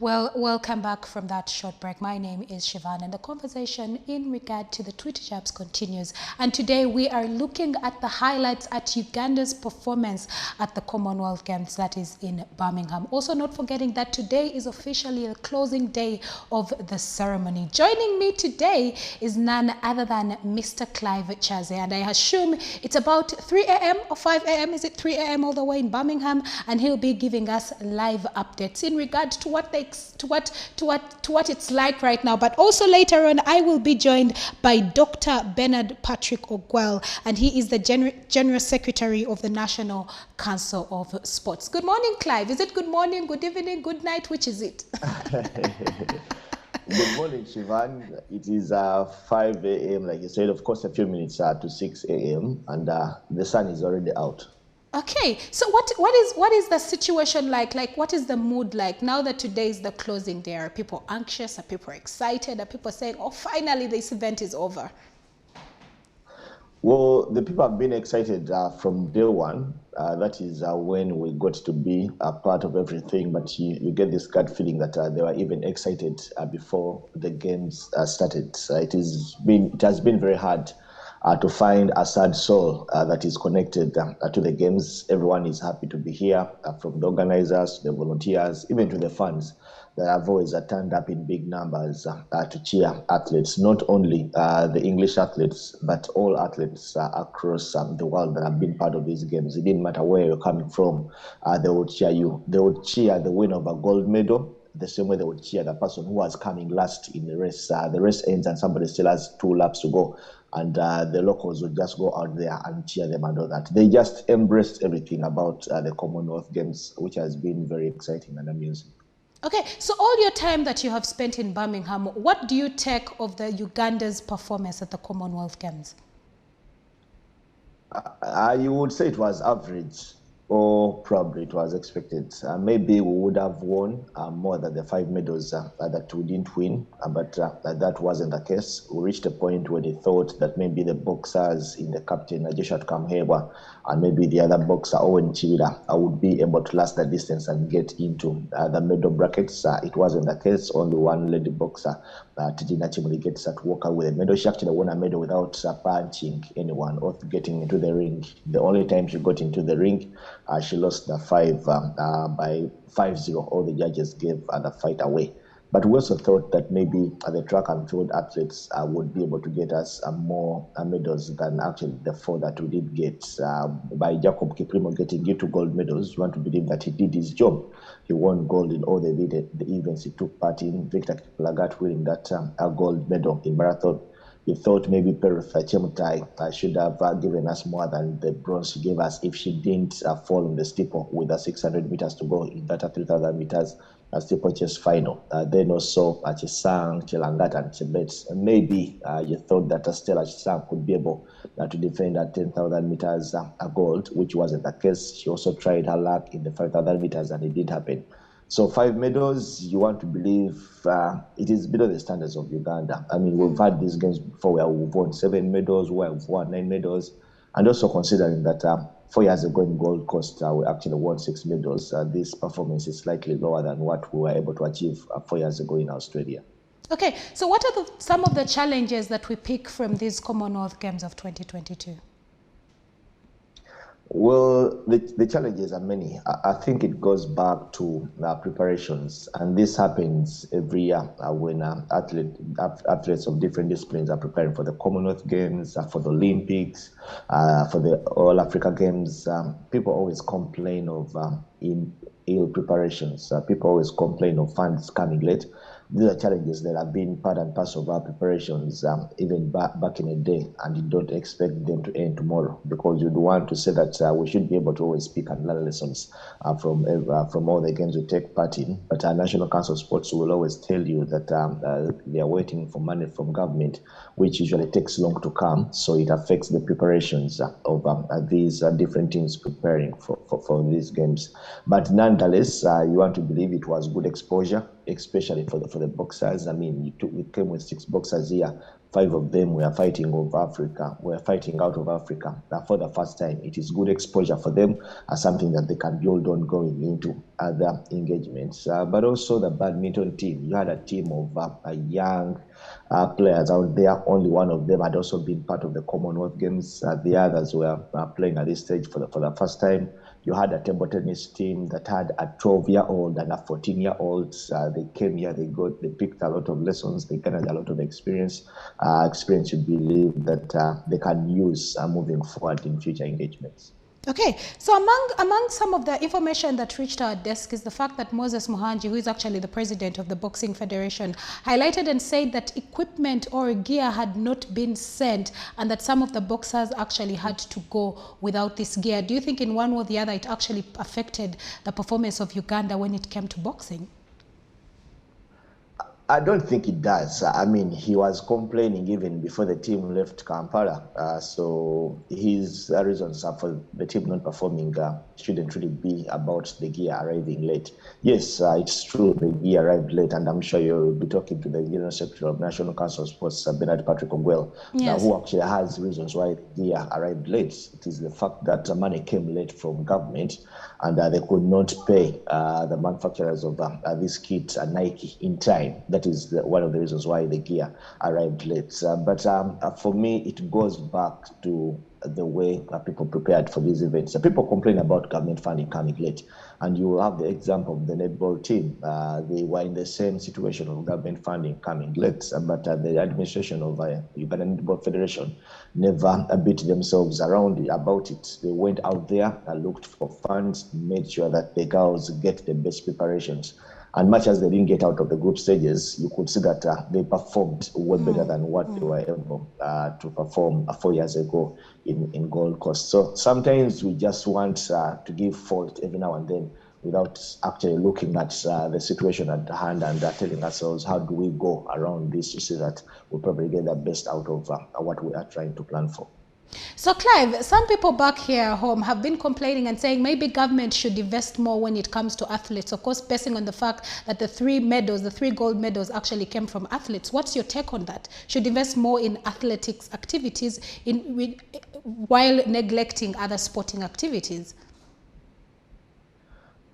Well, welcome back from that short break. My name is Siobhan, and the conversation in regard to the Twitter jabs continues. And today we are looking at the highlights at Uganda's performance at the Commonwealth Games, that is in Birmingham. Also not forgetting that today is officially the closing day of the ceremony. Joining me today is none other than Mr. Clive Chaze, and I assume it's about 3 a.m. or 5 a.m. Is it 3 a.m. all the way in Birmingham? And he'll be giving us live updates in regard to what it's like right now. But also later on, I will be joined by Dr. Bernard Patrick Ogwell, and he is the General Secretary of the National Council of Sports. Good morning, Clive. Is it good morning, good evening, good night? Which is it? Good morning, Siobhan. It is 5 a.m. like you said. Of course, a few minutes to 6 a.m. and the sun is already out. Okay, so what is the situation like? Like, what is the mood like now that today is the closing day? Are people anxious? Are people excited? Are people saying, "Oh, finally, this event is over"? Well, the people have been excited from day one. That is when we got to be a part of everything. But you get this gut feeling that they were even excited before the games started. It has been very hard to find a sad soul that is connected to the games. Everyone is happy to be here, from the organizers, the volunteers, even to the fans that have always turned up in big numbers to cheer athletes, not only the English athletes, but all athletes across the world that have been part of these games. It didn't matter where you're coming from, they would cheer you. They would cheer the winner of a gold medal the same way they would cheer the person who was coming last in the race. The race ends and somebody still has 2 laps to go, and the locals would just go out there and cheer them and all that. They just embraced everything about the Commonwealth Games, which has been very exciting and amusing. Okay, so all your time that you have spent in Birmingham, what do you take of the Uganda's performance at the Commonwealth Games? You would say it was average, or probably it was expected. Maybe we would have won more than the 5 medals that we didn't win, but that wasn't the case. We reached a point where they thought that maybe the boxers in the captain, Ajeshat Kamhewa, and maybe the other boxer, Owen Chibira, would be able to last the distance and get into the medal brackets. It wasn't the case. Only one lady boxer, Tidina Chimuli, gets to walk out with a medal. She actually won a medal without punching anyone or getting into the ring. The only time she got into the ring, she lost the 5 by 5-0. All the judges gave the fight away. But we also thought that maybe the track and field athletes would be able to get us more medals than actually the 4 that we did get. By Jacob Kiplop getting 2 gold medals, you want to believe that he did his job. He won gold in all the events he took part in. Victor Kiplagat winning that gold medal in marathon. We thought maybe Perth Chemutai should have given us more than the bronze she gave us if she didn't fall in the steeple with 600 meters to go in that 3,000 meters steeplechase final. Then also Chisang, Chilangat, and Chebet. Maybe you thought that Stella Chisang could be able to defend at 10,000 meters gold, which wasn't the case. She also tried her luck in the 5,000 meters, and it didn't happen. So 5 medals, you want to believe it is below the standards of Uganda. I mean, we've had these games before where we've won 7 medals, where we've won 9 medals, and also considering that 4 years ago in Gold Coast, we actually won 6 medals. This performance is slightly lower than what we were able to achieve 4 years ago in Australia. Okay, so what are some of the challenges that we pick from these Commonwealth Games of 2022? Well, the challenges are many. I think it goes back to preparations, and this happens every year when athletes of different disciplines are preparing for the Commonwealth Games, for the Olympics, for the All Africa Games. People always complain of ill preparations. People always complain of funds coming late. These are challenges that have been part and parcel of our preparations even back in the day, and you don't expect them to end tomorrow, because you'd want to say that we should be able to always speak and learn lessons from all the games we take part in. But our National Council of Sports will always tell you that they are waiting for money from government, which usually takes long to come, so it affects the preparations of these different teams preparing for these games. But nonetheless, you want to believe it was good exposure. especially for the boxers. I mean, we came with 6 boxers here. 5 of them were fighting over Africa. We're fighting out of Africa for the first time. It is good exposure for them as something that they can build on going into other engagements. But also the badminton team. You had a team of young players out there. Only one of them had also been part of the CommonWealth Games. The others were playing at this stage for the first time. You had a table tennis team that had a 12-year-old and a 14-year-old. They came here, they picked a lot of lessons, they gathered a lot of experience you believe that they can use moving forward in future engagements. Okay, so among some of the information that reached our desk is the fact that Moses Muhanji, who is actually the president of the Boxing Federation, highlighted and said that equipment or gear had not been sent and that some of the boxers actually had to go without this gear. Do you think in one way or the other it actually affected the performance of Uganda when it came to boxing? I don't think it does. I mean, he was complaining even before the team left Kampala. So his reasons for the team not performing shouldn't really be about the gear arriving late. Yes, it's true the gear arrived late, and I'm sure you'll be talking to the General Secretary of National Council of Sports, Bernard Patrick Ogwell, yes, who actually has reasons why the gear arrived late. It is the fact that money came late from government, and they could not pay the manufacturers of this kit, Nike, in time. That is one of the reasons why the gear arrived late. But for me, it goes back to the way people prepared for these events. People complain about government funding coming late, and you have the example of the netball team. They were in the same situation of government funding coming late, but the administration of Uganda Netball Federation never beat themselves around about it. They went out there, looked for funds, made sure that the girls get the best preparations. And much as they didn't get out of the group stages, you could see that they performed way better than what they were able to perform 4 years ago in Gold Coast. So sometimes we just want to give fault every now and then without actually looking at the situation at hand and telling ourselves, how do we go around this to see that we probably get the best out of what we are trying to plan for. So Clive, some people back here at home have been complaining and saying maybe government should invest more when it comes to athletes, of course, basing on the fact that the 3 gold medals actually came from athletes. What's your take on that? Should invest more in athletics activities while neglecting other sporting activities?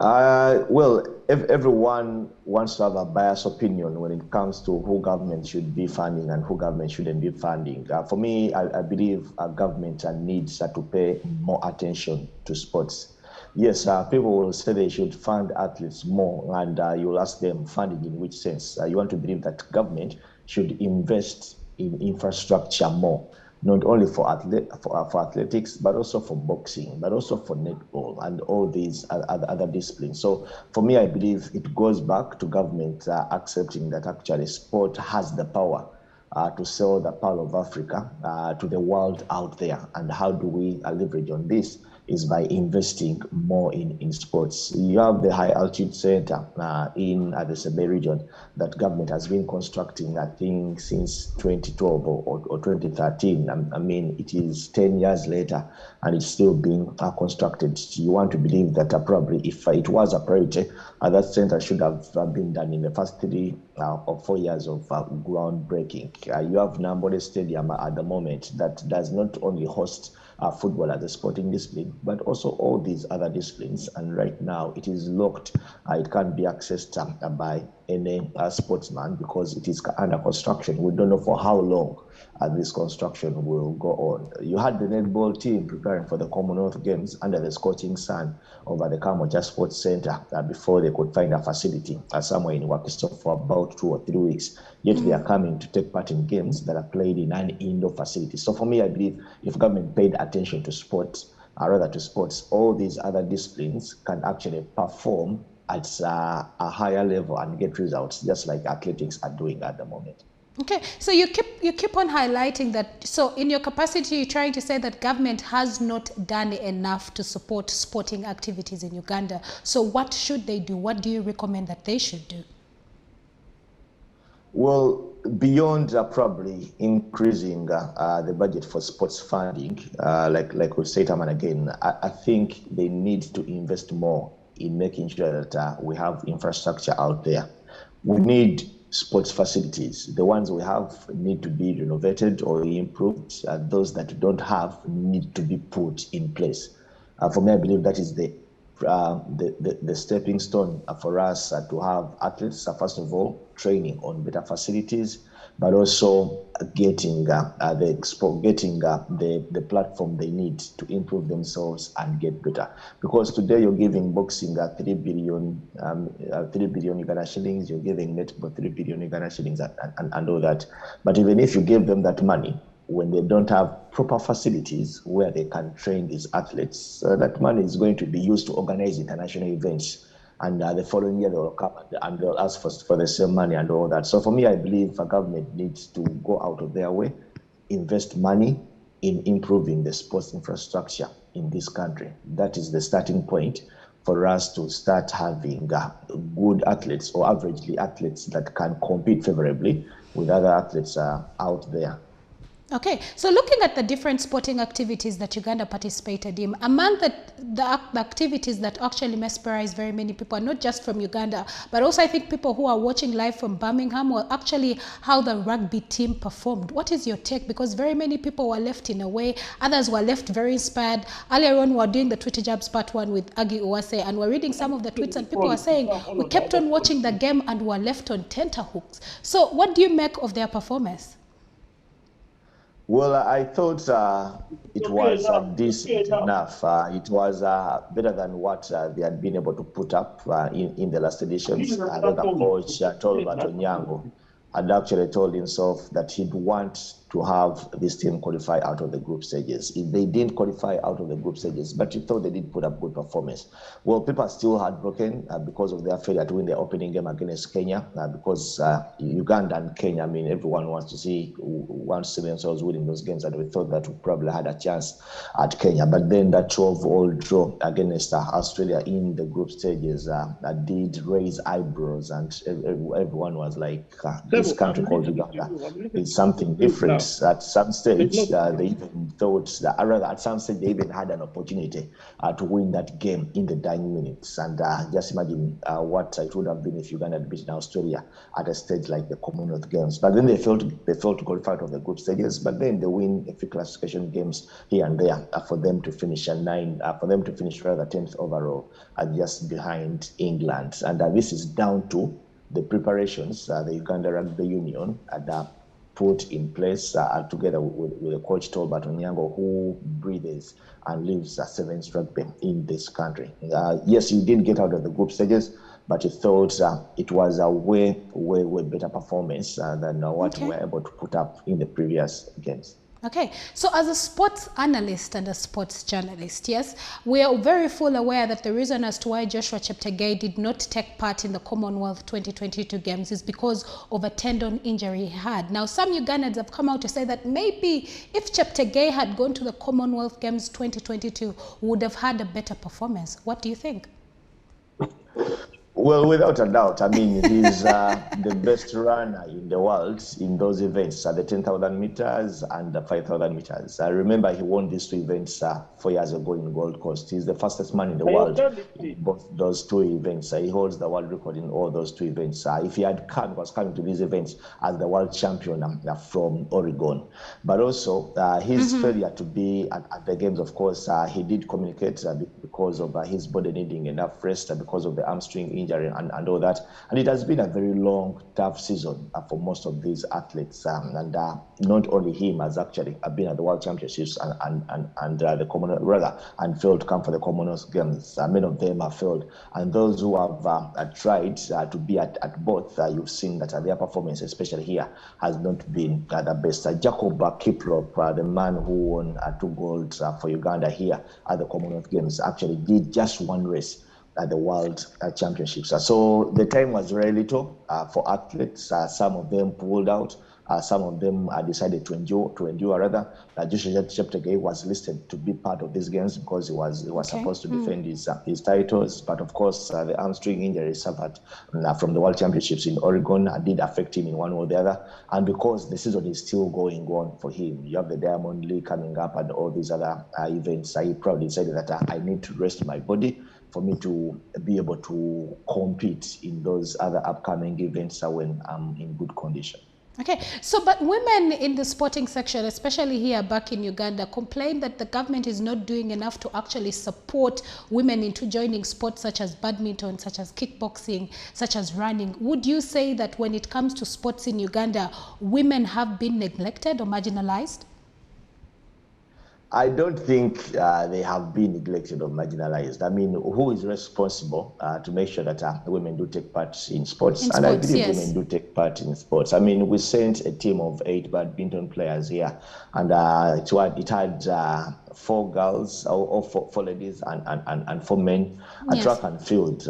Well, everyone wants to have a biased opinion when it comes to who government should be funding and who government shouldn't be funding. For me, I believe government needs to pay more attention to sports. Yes, people will say they should fund athletes more, and you'll ask them, funding in which sense? You want to believe that government should invest in infrastructure more, not only for athletics, but also for boxing, but also for netball and all these other disciplines. So for me, I believe it goes back to government accepting that actually sport has the power to sell the Pearl of Africa to the world out there. And how do we leverage on this? Is by investing more in sports. You have the high altitude center in the Sebe region that government has been constructing, I think, since 2012 or 2013. I mean, it is 10 years later and it's still being constructed. You want to believe that probably if it was a priority, that center should have been done in the first 3 or 4 years of groundbreaking. You have Nambole Stadium at the moment that does not only host football as a sporting discipline, but also all these other disciplines. And right now it is locked. It can't be accessed by any sportsman because it is under construction. We don't know for how long this construction will go on. You had the netball team preparing for the CommonWealth Games under the scorching sun over the Kamoja Sports Center before they could find a facility somewhere in Wakiso for about 2 or 3 weeks. Yet they are coming to take part in games that are played in an indoor facility. So for me, I believe if government paid attention to sports, all these other disciplines can actually perform at a higher level and get results, just like athletics are doing at the moment. Okay, so you keep on highlighting that. So in your capacity, you're trying to say that government has not done enough to support sporting activities in Uganda. So what should they do? What do you recommend that they should do? Well, beyond probably increasing the budget for sports funding, like we say time and again, I think they need to invest more in making sure that we have infrastructure out there. We need sports facilities. The ones we have need to be renovated or improved. Those that don't have need to be put in place. For me, I believe that is the stepping stone for us to have athletes, first of all, training on better facilities, but also getting the platform they need to improve themselves and get better. Because today you're giving boxing 3 billion Uganda shillings, you're giving netball 3 billion Uganda shillings and all that. But even if you give them that money, when they don't have proper facilities where they can train these athletes, that money is going to be used to organize international events. And the following year, they'll come and they'll ask for the same money and all that. So for me, I believe the government needs to go out of their way, invest money in improving the sports infrastructure in this country. That is the starting point for us to start having good athletes or averagely athletes that can compete favorably with other athletes out there. Okay, so looking at the different sporting activities that Uganda participated in, among the activities that actually mesmerized very many people, not just from Uganda, but also I think people who are watching live from Birmingham, were actually how the rugby team performed. What is your take? Because very many people were left in a way, others were left very inspired. Earlier on, we were doing the Twitter Jabs part 1 with Agi Uwase, and we're reading some of the tweets, and people were saying, we kept on watching the game and were left on tenterhooks. So what do you make of their performance? Well, I thought it was decent enough. It was better than what they had been able to put up in the last editions. I know the coach, Tolbert Onyango, had actually told himself that he'd want to have this team qualify out of the group stages. If they didn't qualify out of the group stages, but you thought they did put up good performance. Well, people are still heartbroken because of their failure to win the opening game against Kenya, because Uganda and Kenya, I mean, everyone wants to see themselves winning those games, and we thought that we probably had a chance at Kenya. But then that 12-all draw against Australia in the group stages did raise eyebrows, and everyone was like, this country called Uganda is something different. At some stage, they even thought that, rather, at some stage, they even had an opportunity to win that game in the dying minutes. And just imagine what it would have been if Uganda had beaten Australia at a stage like the CommonWealth Games. But then they failed to qualify out of the group stages. But then they win a few classification games here and there for them to finish rather 10th overall, just behind England. And this is down to the preparations the Uganda Rugby Union had put in place together with the coach Tolbert Onyango, who breathes and lives sevens rugby in this country. Yes, you did get out of the group stages, but you thought it was a way better performance than what we were able to put up in the previous games. Okay, so as a sports analyst and a sports journalist, yes, we are very full aware that the reason as to why Joshua Cheptegei did not take part in the CommonWealth 2022 games is because of a tendon injury he had. Now, some Ugandans have come out to say that maybe if Cheptegei had gone to the CommonWealth Games 2022, would have had a better performance. What do you think? Well, without a doubt. I mean, he's the best runner in the world in those events, the 10,000 meters and the 5,000 meters. I remember he won these two events 4 years ago in Gold Coast. He's the fastest man in the world in both those two events. He holds the world record in all those two events. If he had was coming to these events as the world champion from Oregon. But also, his failure to be at the games, of course, he did communicate because of his body needing enough rest, because of the hamstring injury and all that. And it has been a very long, tough season for most of these athletes. And not only him has actually been at the World Championships and the Commonwealth, rather, and failed to come for the Commonwealth Games. Many of them have failed. And those who have tried to be at both, you've seen that their performance, especially here, has not been the best. Jacob Kiplop, the man who won 2 golds for Uganda here at the Commonwealth Games, actually did just one race at the World Championships. So the time was very little for athletes. Some of them pulled out. Some of them decided to endure. Joshua Cheptegei was listed to be part of these games because he was supposed to defend his titles. But of course, the hamstring injury suffered from the World Championships in Oregon did affect him in one or the other. And because the season is still going on for him, you have the Diamond League coming up and all these other events. He probably decided that I need to rest my body for me to be able to compete in those other upcoming events when I'm in good condition. Okay, so but women in the sporting section, especially here back in Uganda, complain that the government is not doing enough to actually support women into joining sports such as badminton, such as kickboxing, such as running. Would you say that when it comes to sports in Uganda, women have been neglected or marginalized? I don't think they have been neglected or marginalized. I mean, who is responsible to make sure that women do take part in sports? And I believe yes. women do take part in sports. I mean, we sent a team of 8 badminton players here, and it had 4 girls or 4 ladies and 4 men. At Yes. track and field,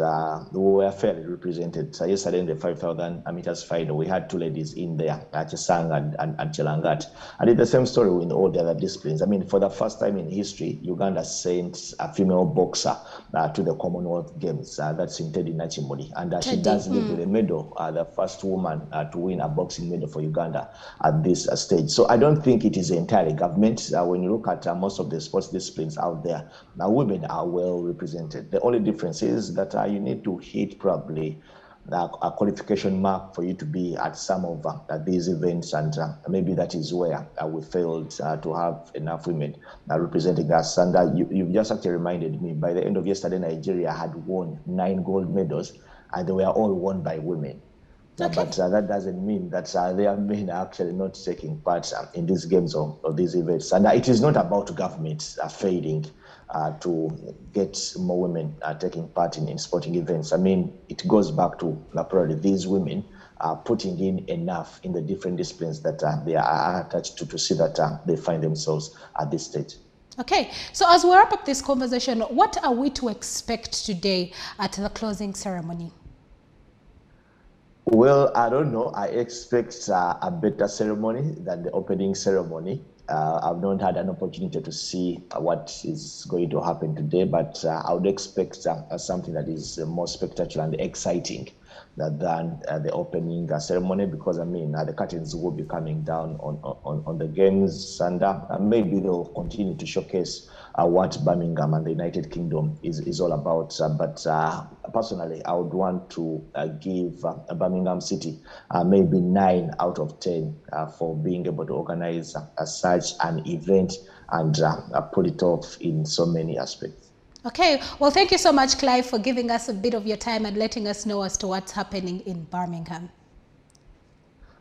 we were fairly represented. So yesterday in the 5,000 meters final, we had 2 ladies in there, Chesang and Chelangat. And it's the same story in all the other disciplines. I mean, for the first time in history, Uganda sent a female boxer to the CommonWealth Games. That's in Teddy Nachimoli. And she does leave with a medal, the first woman to win a boxing medal for Uganda at this stage. So I don't think it is entirely government. When you look at most of the sports disciplines out there, women are well represented. The only difference is that you need to hit probably a qualification mark for you to be at some of these events, and maybe that is where we failed to have enough women representing us. And you've just actually reminded me, by the end of yesterday, Nigeria had won 9 gold medals, and they were all won by women. Okay. But that doesn't mean that their men are actually not taking part in these games or these events. And it is not about government failing to get more women taking part in sporting events. I mean, it goes back to probably these women putting in enough in the different disciplines that they are attached to see that they find themselves at this stage. Okay, so as we wrap up this conversation, what are we to expect today at the closing ceremony? Well, I don't know. I expect a better ceremony than the opening ceremony. I've not had an opportunity to see what is going to happen today, but I would expect something that is more spectacular and exciting than the opening ceremony, because I mean the curtains will be coming down on the games, and maybe they'll continue to showcase what Birmingham and the United Kingdom is all about. But personally, I would want to give Birmingham City maybe 9 out of 10 for being able to organize such an event and pull it off in so many aspects. Okay, well, thank you so much, Clive, for giving us a bit of your time and letting us know as to what's happening in Birmingham.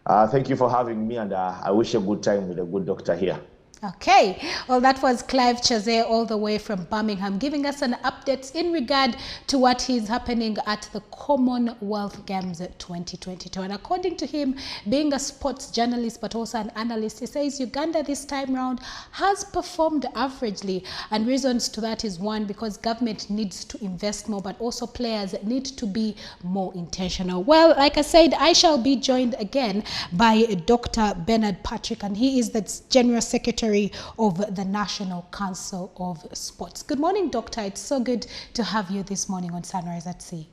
Thank you for having me, and I wish you a good time with a good doctor here. Okay, well, that was Clive Chazé all the way from Birmingham, giving us an update in regard to what is happening at the CommonWealth Games 2022. And according to him, being a sports journalist but also an analyst, he says Uganda this time round has performed averagely. And reasons to that is, one, because government needs to invest more, but also players need to be more intentional. Well, like I said, I shall be joined again by Dr. Bernard Patrick, and he is the General Secretary of the National Council of Sports. Good morning, Doctor. It's so good to have you this morning on Sunrise at Sea.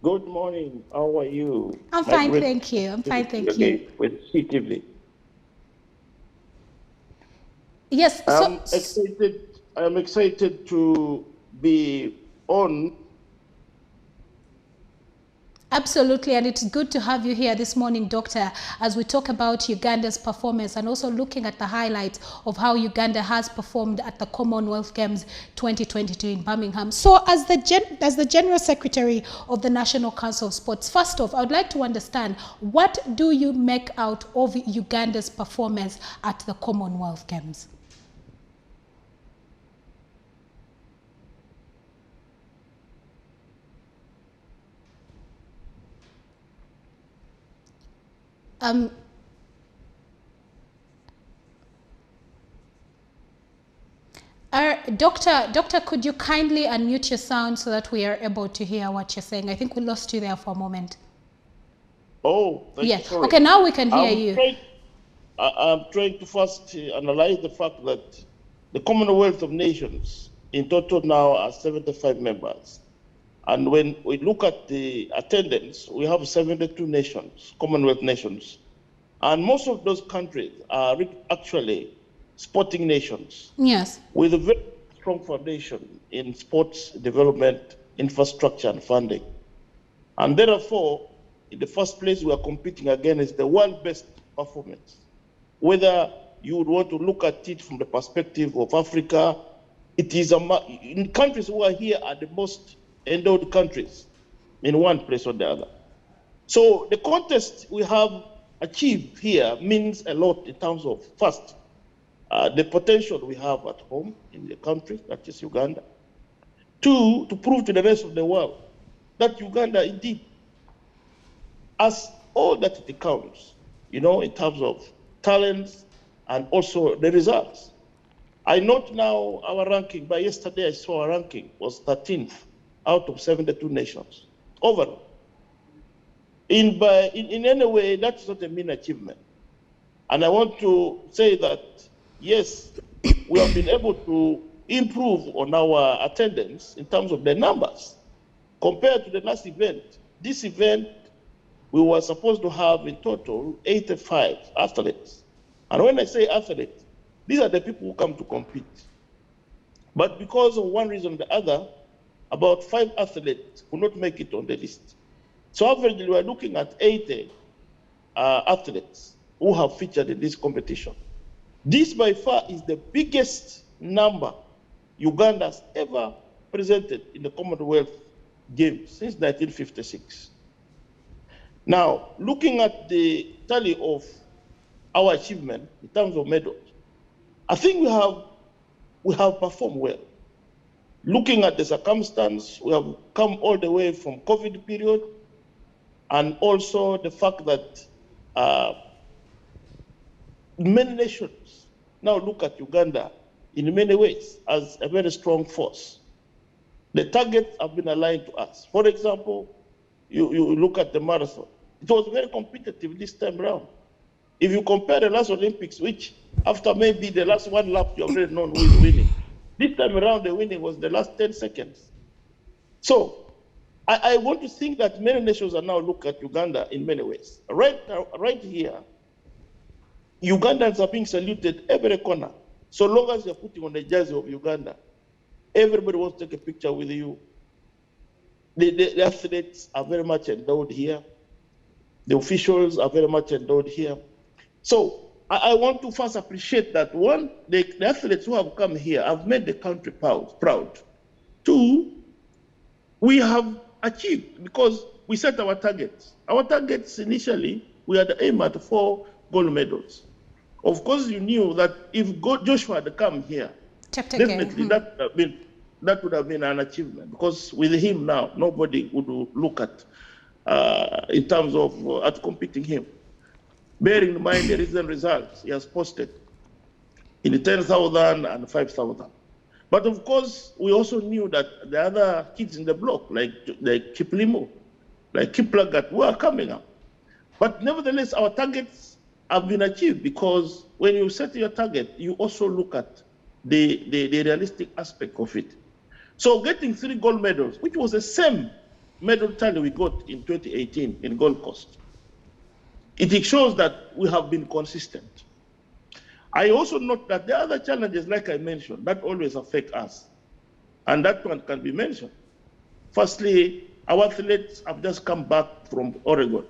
Good morning. How are you? I'm fine, thank you. I'm fine, thank you. With CTV. Yes. I'm excited to be on. Absolutely, and it's good to have you here this morning, Doctor, as we talk about Uganda's performance and also looking at the highlights of how Uganda has performed at the CommonWealth Games 2022 in Birmingham. So as the General Secretary of the National Council of Sports, first off, I would like to understand, what do you make out of Uganda's performance at the CommonWealth Games? Doctor, could you kindly unmute your sound so that we are able to hear what you're saying? I think we lost you there for a moment. Oh, yes. Sorry. Okay, now we can hear you. I'm trying to first analyze the fact that the Commonwealth of Nations in total now are 75 members. And when we look at the attendance, we have 72 nations, Commonwealth nations. And most of those countries are actually sporting nations. Yes. With a very strong strong foundation in sports development, infrastructure, and funding. And therefore, in the first place, we are competing against the world best performance. Whether you would want to look at it from the perspective of Africa, it is in countries who are here are the most endowed countries in one place or the other. So the contest we have achieved here means a lot in terms of, first, the potential we have at home in the country, that is Uganda. Two, to prove to the rest of the world that Uganda indeed has all that it counts, in terms of talents and also the results. I note now our ranking, by yesterday I saw our ranking was 13th out of 72 nations overall. In any way, that's not a mean achievement. And I want to say that, yes, we have been able to improve on our attendance in terms of the numbers. Compared to the last event, this event, we were supposed to have in total 85 athletes. And when I say athletes, these are the people who come to compete. But because of one reason or the other, about 5 athletes could not make it on the list. So averagely, we are looking at 80 athletes who have featured in this competition. This by far is the biggest number Uganda has ever presented in the CommonWealth Games since 1956. Now, looking at the tally of our achievement in terms of medals, I think we have performed well. Looking at the circumstance, we have come all the way from COVID period, and also the fact that many nations now look at Uganda in many ways as a very strong force. The targets have been aligned to us. For example, you look at the marathon. It was very competitive this time around. If you compare the last Olympics, which after maybe the last one lap, you already know who is winning. This time around, the winning was the last 10 seconds. So I want to think that many nations are now looking at Uganda in many ways. Right here, Ugandans are being saluted every corner. So long as you're putting on the jersey of Uganda, everybody wants to take a picture with you. The athletes are very much endowed here. The officials are very much endowed here. So I want to first appreciate that, one, the athletes who have come here have made the country proud. Two, we have achieved because we set our targets. Our targets initially, we had the aim at 4 gold medals. Of course, you knew that if Joshua had come here, definitely that would have been an achievement, because with him now, nobody would look at in terms of at competing him. Bearing in mind the recent results he has posted in the 10,000 and 5,000. But of course, we also knew that the other kids in the block, like Kiplop, like Kiplop, were coming up. But nevertheless, our targets have been achieved, because when you set your target, you also look at the realistic aspect of it. So getting 3 gold medals, which was the same medal tally we got in 2018 in Gold Coast, it shows that we have been consistent. I also note that the other challenges, like I mentioned, that always affect us. And that one can be mentioned. Firstly, our athletes have just come back from Oregon.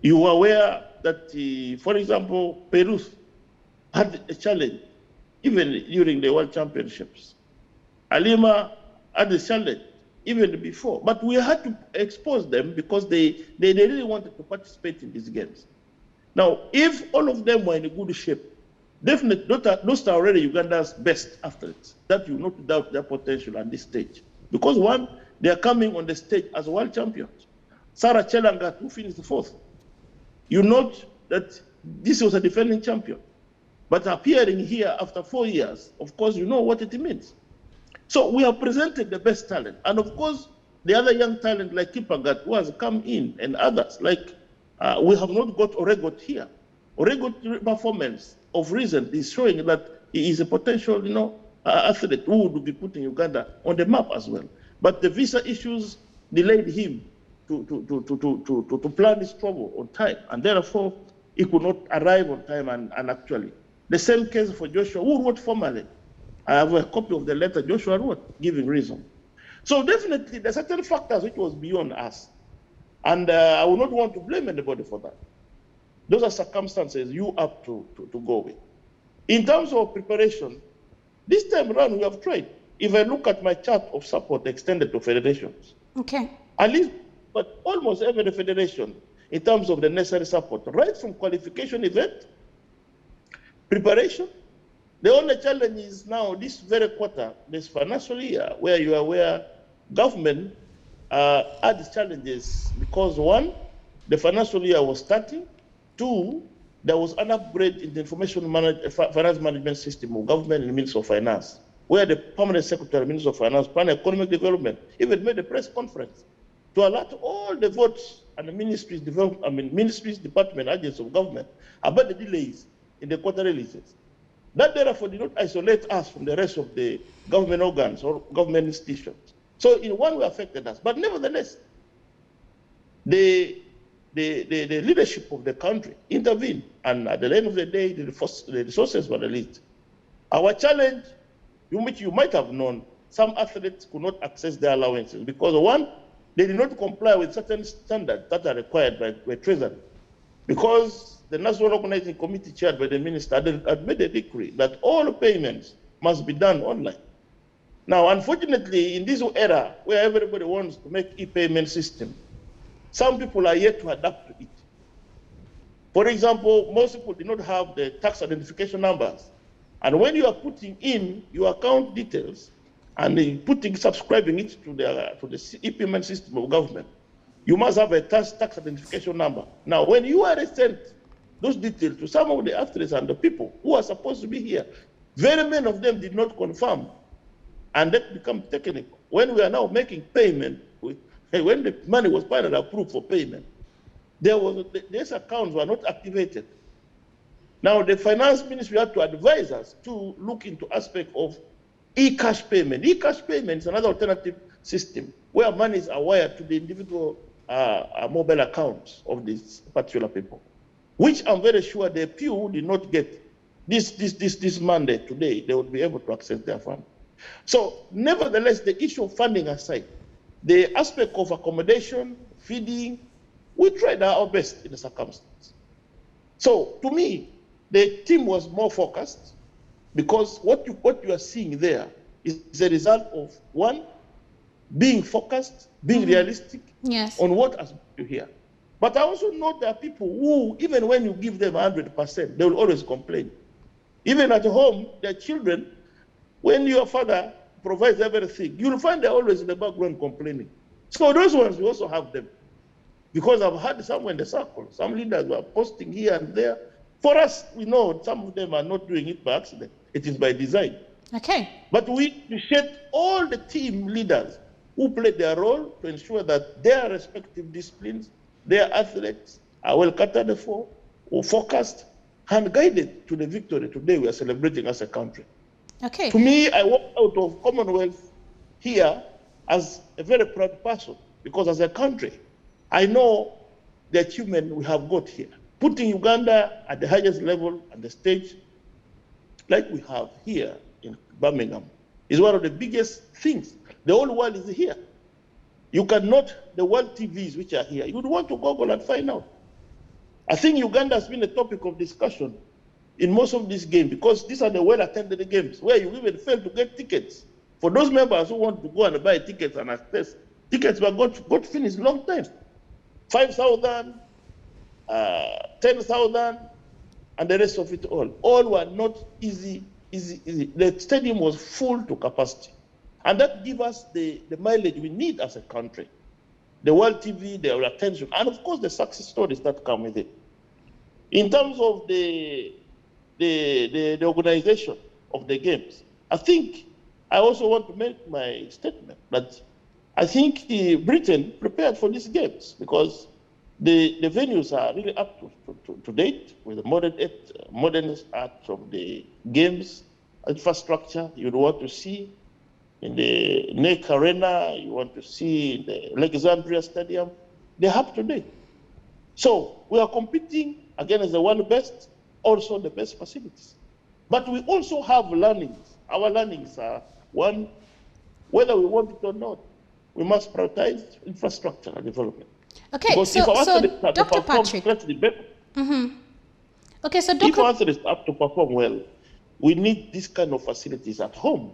You are aware that, for example, Peru had a challenge even during the World Championships. Alima had a challenge even before, but we had to expose them because they really wanted to participate in these games. Now, if all of them were in a good shape, definitely those are already Uganda's best athletes. That you not doubt their potential at this stage. Because one, they are coming on the stage as world champions. Sarah Chelangat, who finished 4th. You note that this was a defending champion. But appearing here after 4 years, of course, you know what it means. So we have presented the best talent. And of course, the other young talent like Kiplop, who has come in, and others, like we have not got Oregot here. Oregot performance of recent is showing that he is a potential, athlete who would be putting Uganda on the map as well. But the visa issues delayed him to plan his travel on time, and therefore he could not arrive on time and actually. The same case for Joshua, who wrote formally I have a copy of the letter Joshua wrote, giving reason. So definitely, there are certain factors which was beyond us. And I would not want to blame anybody for that. Those are circumstances you have to go with. In terms of preparation, this time around we have tried. If I look at my chart of support extended to federations, okay, at least, but almost every federation, in terms of the necessary support, right from qualification event, preparation. The only challenge is now this very quarter, this financial year, where you are aware government had challenges because one, the financial year was starting. Two, there was an upgrade in the finance management system of government and the Ministry of Finance, where the permanent secretary, Minister of Finance, Plan Economic Development, even made a press conference to alert all the votes and the ministries, department, agents of government about the delays in the quarter releases. That therefore did not isolate us from the rest of the government organs or government institutions. So in one way affected us, but nevertheless, the leadership of the country intervened, and at the end of the day, the resources were released. Our challenge, which you might have known, some athletes could not access their allowances because one, they did not comply with certain standards that are required by Treasury. Because the National Organizing Committee chaired by the minister had made a decree that all payments must be done online. Now, unfortunately, in this era where everybody wants to make e-payment system, some people are yet to adapt to it. For example, most people do not have the tax identification numbers. And when you are putting in your account details and subscribing it to the e-payment system of government, you must have a tax identification number. Now, when you are sent those details to some of the athletes and the people who are supposed to be here, very many of them did not confirm. And that becomes technical. When we are now making payment, when the money was finally approved for payment, these accounts were not activated. Now, the finance ministry had to advise us to look into aspect of e-cash payment. E-cash payment is another alternative system where monies are wired to the individual mobile accounts of these particular people, which I'm very sure the few did not get this mandate today. They would be able to access their fund. So, nevertheless, the issue of funding aside, the aspect of accommodation, feeding, we tried our best in the circumstance. So, to me, the team was more focused because what you are seeing there is the result of one, being focused, being realistic on what has you here. But I also know there are people who, even when you give them 100%, they will always complain. Even at home, their children, when your father provides everything, you'll find they're always in the background complaining. So those ones, we also have them. Because I've heard somewhere in the circle, some leaders were posting here and there. For us, we know some of them are not doing it by accident. It is by design. Okay. But we appreciate all the team leaders who played their role to ensure that their respective disciplines, their athletes are well catered for, or focused, and guided to the victory today we are celebrating as a country. Okay. To me, I walk out of CommonWealth here as a very proud person, because as a country, I know the achievement we have got here. Putting Uganda at the highest level and the stage, like we have here in Birmingham, is one of the biggest things. The whole world is here. You cannot, the world TVs which are here, you would want to Google and find out. I think Uganda has been a topic of discussion in most of these games, because these are the well-attended games where you even fail to get tickets. For those members who want to go and buy tickets and access, tickets were got finished long time. 5,000, 10,000, and the rest of it all. All were not easy. The stadium was full to capacity. And that gives us the mileage we need as a country. The world TV, their attention, and of course the success stories that come with it. In terms of the organization of the games, I think I also want to make my statement that I think Britain prepared for these games, because the venues are really up to date with the modern art of the games infrastructure you'd want to see in the NEC Arena, you want to see in the Alexandria Stadium. They're up to date. So we are competing again as the one best, also the best facilities. But we also have learnings our learnings are, one, whether we want it or not, we must prioritize infrastructure and development. Okay, because so, if our athletes are to Dr. perform Patrick. slightly better, Okay, so if Dr. our athletes are to perform well, we need this kind of facilities at home.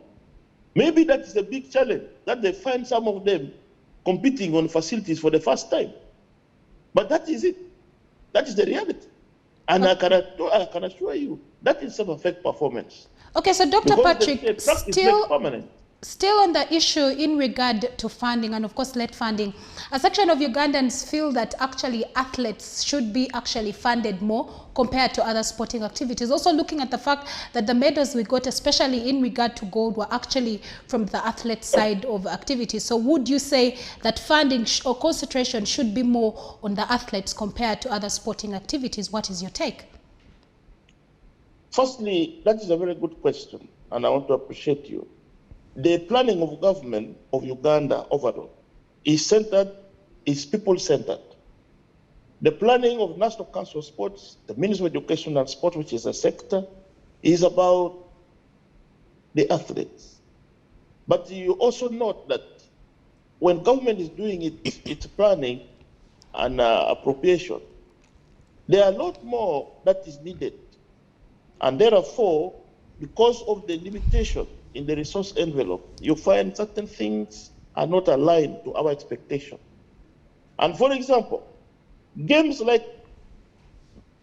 Maybe that is a big challenge, that they find some of them competing on facilities for the first time. But that is it. That is the reality. And I can assure you, that is some affect performance. Okay, so Dr. Because Patrick, the practice makes permanent. Still on the issue in regard to funding and of course lead funding, a section of Ugandans feel that actually athletes should be actually funded more compared to other sporting activities. Also looking at the fact that the medals we got, especially in regard to gold, were actually from the athlete side of activities. So would you say that funding or concentration should be more on the athletes compared to other sporting activities? What is your take? Firstly, that is a very good question, and I want to appreciate you. The planning of government of Uganda overall is people-centered. The planning of National Council of Sports, the Ministry of Education and Sport, which is a sector, is about the athletes. But you also note that when government is doing its planning and appropriation, there are a lot more that is needed. And therefore, because of the limitation in the resource envelope, you find certain things are not aligned to our expectation. And for example, games like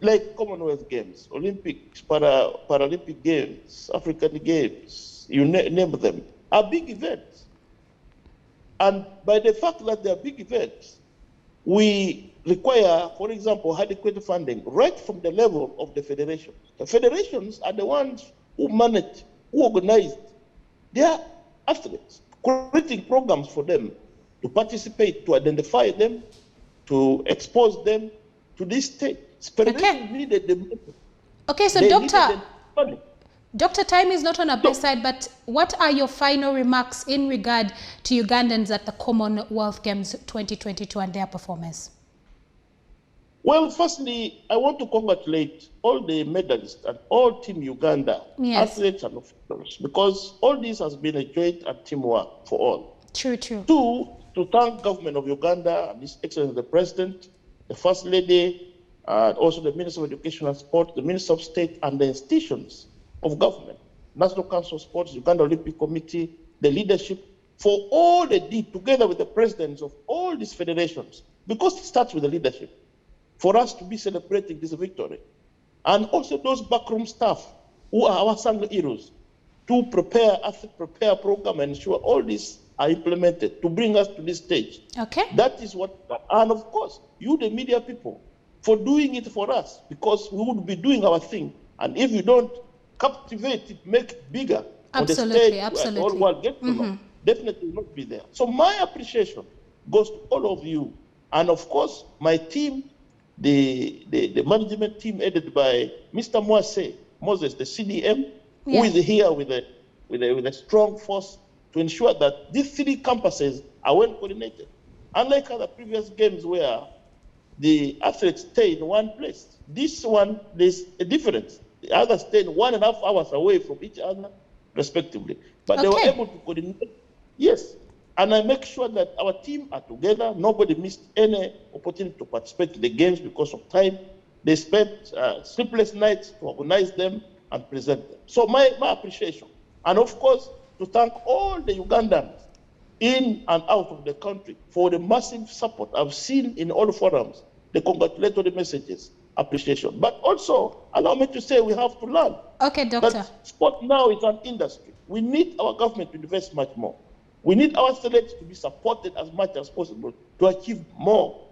CommonWealth Games, Olympics, Paralympic Games, African Games, you name them, are big events. And by the fact that they are big events, we require, for example, adequate funding right from the level of the federations. The federations are the ones who manage, who organize their athletes, creating programs for them to participate, to identify them, to expose them to this stage. Okay. Needed the okay, so Dr. Time is not on our best side, but what are your final remarks in regard to Ugandans at the CommonWealth Games 2022 and their performance? Well, firstly, I want to congratulate all the medalists and all Team Uganda, athletes and officials, because all this has been a joint and teamwork for all. True. Two, to thank government of Uganda and His Excellency the President, the First Lady, and also the Minister of Education and Sport, the Minister of State, and the institutions of government, National Council of Sports, Uganda Olympic Committee, the leadership, for all they did together with the presidents of all these federations, because it starts with the leadership, for us to be celebrating this victory. And also those backroom staff who are our Sangha heroes to prepare program and ensure all these are implemented to bring us to this stage. Okay. That is what, and of course, you the media people for doing it for us, because we would be doing our thing. And if you don't captivate it, make it bigger on the stage, where all world get to know, definitely will not be there. So my appreciation goes to all of you. And of course, my team, the management team headed by Mr. Moses, the CDM, who is here with a strong force to ensure that these three campuses are well coordinated. Unlike other previous games where the athletes stay in one place, this one, there's a difference. The others stay 1.5 hours away from each other, respectively. But they were able to coordinate. Yes. And I make sure that our team are together. Nobody missed any opportunity to participate in the games because of time. They spent sleepless nights to organize them and present them. So my appreciation. And of course, to thank all the Ugandans in and out of the country for the massive support I've seen in all forums, the congratulatory messages, appreciation. But also, allow me to say we have to learn. Okay, Doctor. That sport now is an industry. We need our government to invest much more. We need our athletes to be supported as much as possible to achieve more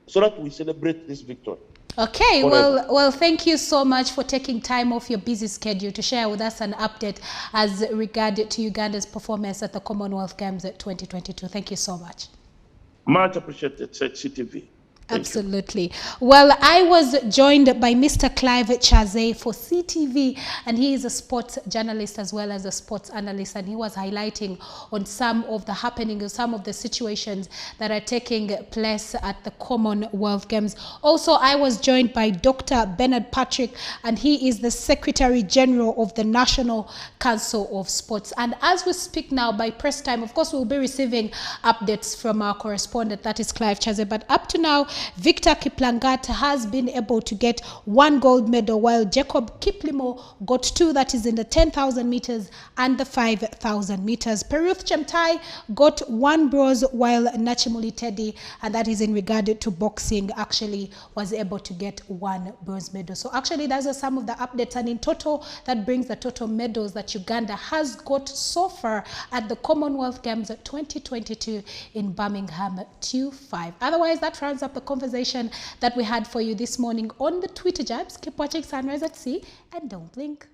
so that we celebrate this victory. Okay, well, thank you so much for taking time off your busy schedule to share with us an update as regard to Uganda's performance at the CommonWealth Games 2022. Thank you so much. Much appreciated, CTV. Absolutely. Well, I was joined by Mr. Clive Chaze for CTV, and he is a sports journalist as well as a sports analyst, and he was highlighting on some of the happenings, some of the situations that are taking place at the Commonwealth Games. Also, I was joined by Dr. Bernard Patrick, and he is the Secretary General of the National Council of Sports. And as we speak now, by press time, of course, we'll be receiving updates from our correspondent, that is Clive Chaze, but up to now, Victor Kiplagat has been able to get 1 gold medal, while Jacob Kiplimo got 2, that is in the 10,000 meters and the 5,000 meters. Peruth Chemtai got 1 bronze, while Nachimuli Teddy, and that is in regard to boxing, actually was able to get 1 bronze medal. So actually, those are some of the updates, and in total, that brings the total medals that Uganda has got so far at the Commonwealth Games 2022 in Birmingham to 5. Otherwise, that rounds up the conversation that we had for you this morning on the Twitter Jabs. Keep watching Sunrise at Sea and don't blink.